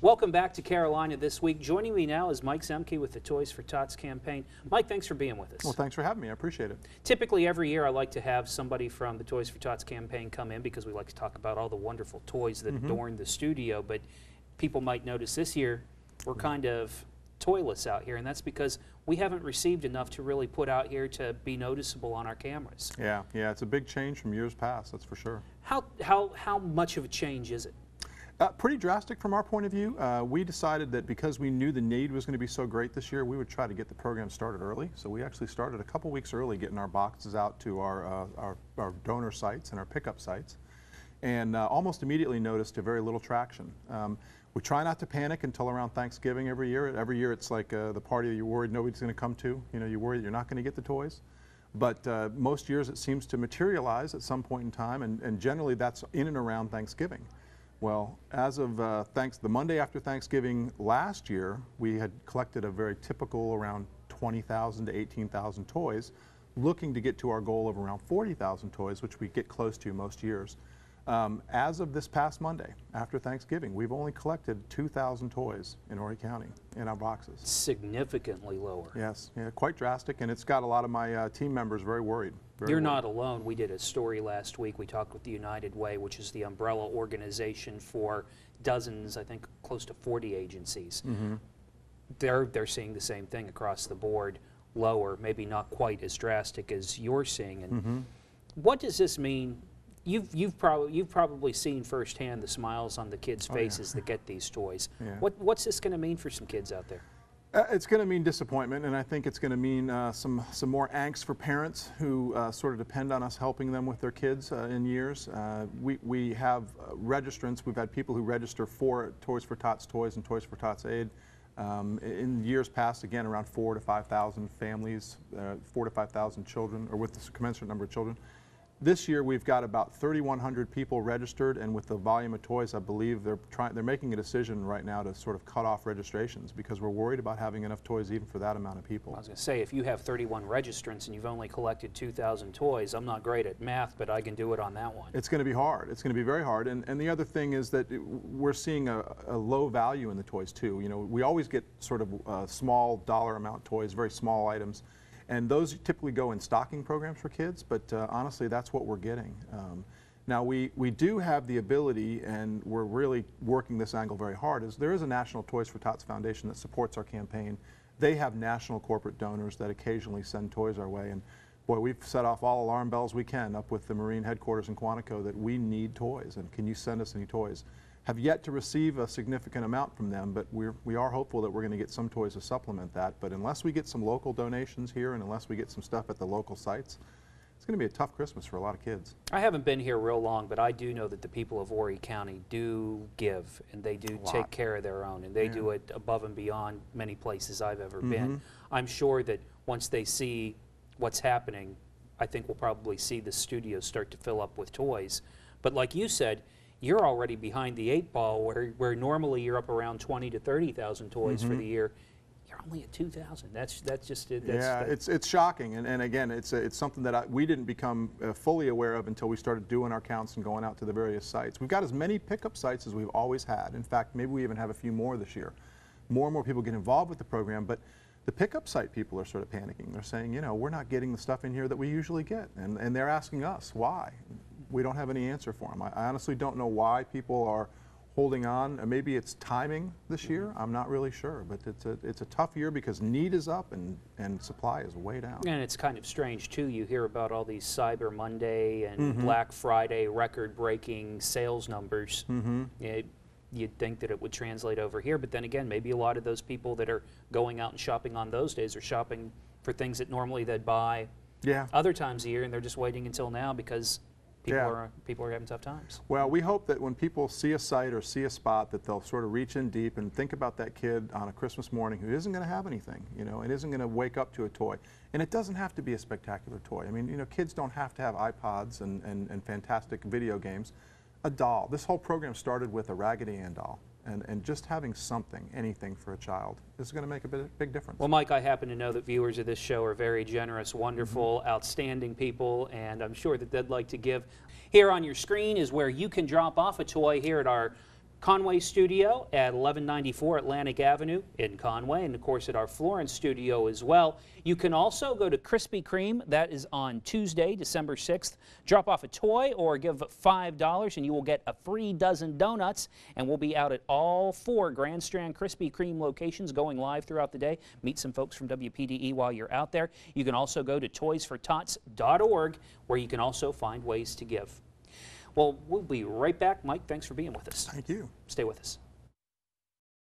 Welcome back to Carolina This Week. Joining me now is Mike Zemke with the Toys for Tots campaign. Mike, thanks for being with us. Well, thanks for having me. I appreciate it. Typically every year I like to have somebody from the Toys for Tots campaign come in because we like to talk about all the wonderful toys that adorn the studio, but people might notice this year we're kind of toyless out here, and that's because we haven't received enough to really put out here to be noticeable on our cameras. Yeah, it's a big change from years past, that's for sure. How much of a change is it? Pretty drastic from our point of view. We decided that because we knew the need was going to be so great this year, we would try to get the program started early. So we actually started a couple weeks early getting our boxes out to our donor sites and our pickup sites, and almost immediately noticed a very little traction. We try not to panic until around Thanksgiving every year. Every year it's like the party that you're worried nobody's going to come to. You know, you're worried you're not going to get the toys. But most years it seems to materialize at some point in time, and generally that's in and around Thanksgiving. Well, as of the Monday after Thanksgiving last year, we had collected a very typical around 20,000 to 18,000 toys, looking to get to our goal of around 40,000 toys, which we get close to most years. As of this past Monday, after Thanksgiving, we've only collected 2,000 toys in Horry County in our boxes. Significantly lower. Yes, yeah, quite drastic, and it's got a lot of my team members very worried. You're not alone. We did a story last week. We talked with the United Way, which is the umbrella organization for dozens, I think close to 40 agencies. They're seeing the same thing across the board, lower, maybe not quite as drastic as you're seeing. And what does this mean? You've probably seen firsthand the smiles on the kids' faces that get these toys. What's this going to mean for some kids out there? It's going to mean disappointment, and I think it's going to mean some more angst for parents who sort of depend on us helping them with their kids in years. We have registrants. We've had people who register for Toys for Tots Toys and Toys for Tots Aid. In years past, again, around 4,000 to 5,000 families, 4,000 to 5,000 children, or with the commensurate number of children. This year we've got about 3,100 people registered, and with the volume of toys, I believe they're making a decision right now to sort of cut off registrations because we're worried about having enough toys even for that amount of people. I was going to say, if you have 31 registrants and you've only collected 2,000 toys, I'm not great at math, but I can do it on that one. It's going to be hard. It's going to be very hard, and the other thing is that we're seeing a low value in the toys too. You know, we always get sort of small dollar amount toys, very small items. And those typically go in stocking programs for kids, but honestly, that's what we're getting. Now, we do have the ability, and we're really working this angle very hard, is there is a National Toys for Tots Foundation that supports our campaign. They have national corporate donors that occasionally send toys our way, and boy, we've set off all alarm bells we can up with the Marine headquarters in Quantico that we need toys, and can you send us any toys? Have yet to receive a significant amount from them, but we are hopeful that we're going to get some toys to supplement that. But unless we get some local donations here and unless we get some stuff at the local sites, it's going to be a tough Christmas for a lot of kids. I haven't been here real long, but I do know that the people of Horry County do give, and they do take care of their own, and they do it above and beyond many places I've ever been. I'm sure that once they see what's happening, I think we'll probably see the studios start to fill up with toys. But like you said, you're already behind the 8 ball where normally you're up around 20 to 30,000 toys for the year. You're only at 2,000. That's just it. It's shocking, and again, it's something that we didn't become fully aware of until we started doing our counts and going out to the various sites. We've got as many pickup sites as we've always had. In fact, maybe we even have a few more this year. More and more people get involved with the program, but the pickup site people are sort of panicking. They're saying, you know, we're not getting the stuff in here that we usually get, and they're asking us why. We don't have any answer for them. I honestly don't know why people are holding on. Maybe it's timing this year. I'm not really sure, but it's a tough year because need is up and supply is way down. And it's kind of strange too. You hear about all these Cyber Monday and Black Friday record-breaking sales numbers. You'd think that it would translate over here, but then again, maybe a lot of those people that are going out and shopping on those days are shopping for things that normally they'd buy other times a year, and they're just waiting until now because people are having tough times. Well, we hope that when people see a site or see a spot that they'll sort of reach in deep and think about that kid on a Christmas morning who isn't going to have anything, you know, and isn't going to wake up to a toy. And it doesn't have to be a spectacular toy. I mean, you know, kids don't have to have iPods and fantastic video games. A doll. This whole program started with a Raggedy Ann doll. And just having something, anything for a child is going to make a big difference. Well, Mike, I happen to know that viewers of this show are very generous, wonderful, outstanding people, and I'm sure that they'd like to give. Here on your screen is where you can drop off a toy here at our Conway studio at 1194 Atlantic Avenue in Conway, and of course at our Florence studio as well. You can also go to Krispy Kreme. That is on Tuesday, December 6th. Drop off a toy or give $5 and you will get a free dozen donuts, and we'll be out at all 4 Grand Strand Krispy Kreme locations going live throughout the day. Meet some folks from WPDE while you're out there. You can also go to toysfortots.org where you can also find ways to give. Well, we'll be right back. Mike, thanks for being with us. Thank you. Stay with us.